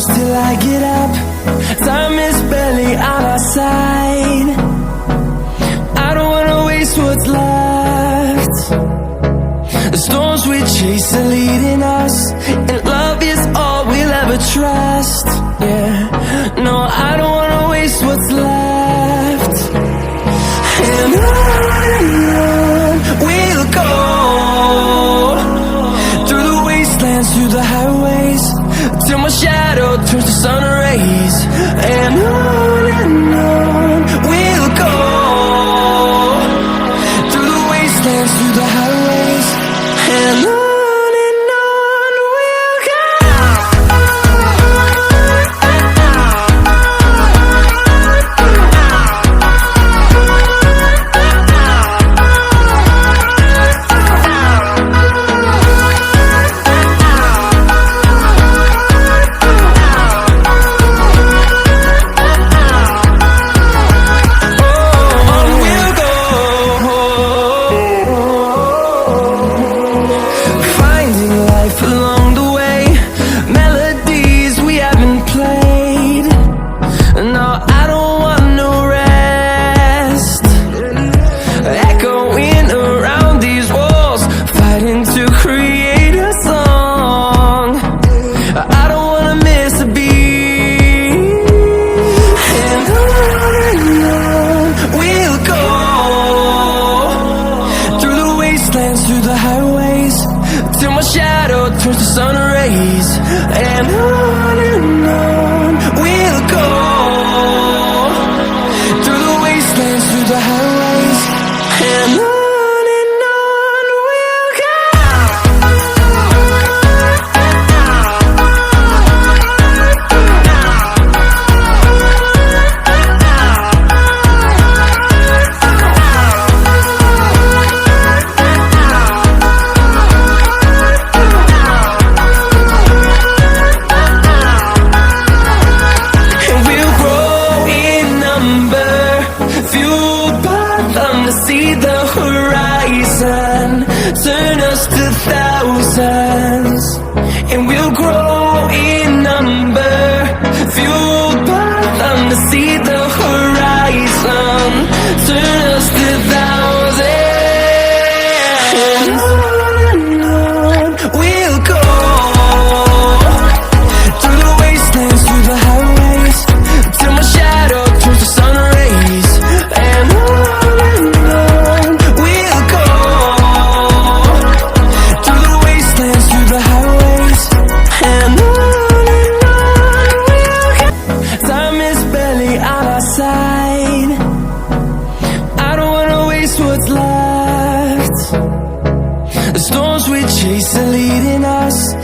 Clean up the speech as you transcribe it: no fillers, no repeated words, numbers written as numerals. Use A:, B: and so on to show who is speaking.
A: push till I get up. Time is barely on our side. I don't wanna waste what's left. The storms we chase are leading us, and love is all we'll ever trust. Yeah, no, I don't wanna waste what's left. And on we'll go, through the wastelands, through the highways, till my shadow turns to sun rays. And on we'll go, through the wastelands, through the highways, and on we'll go. Through the highways, till my shadow turns to sun rays. And on we'll go, through the wastelands, through the highways, and on we'll go. See the horizon, turn us to thousands, and we'll grow in number, fueled by them to see the horizon, turn us to thousands. And on we'll go, through the wastelands, through the highways, till my shadow turns to sun rays. And what's left. The storms we chase are leading us,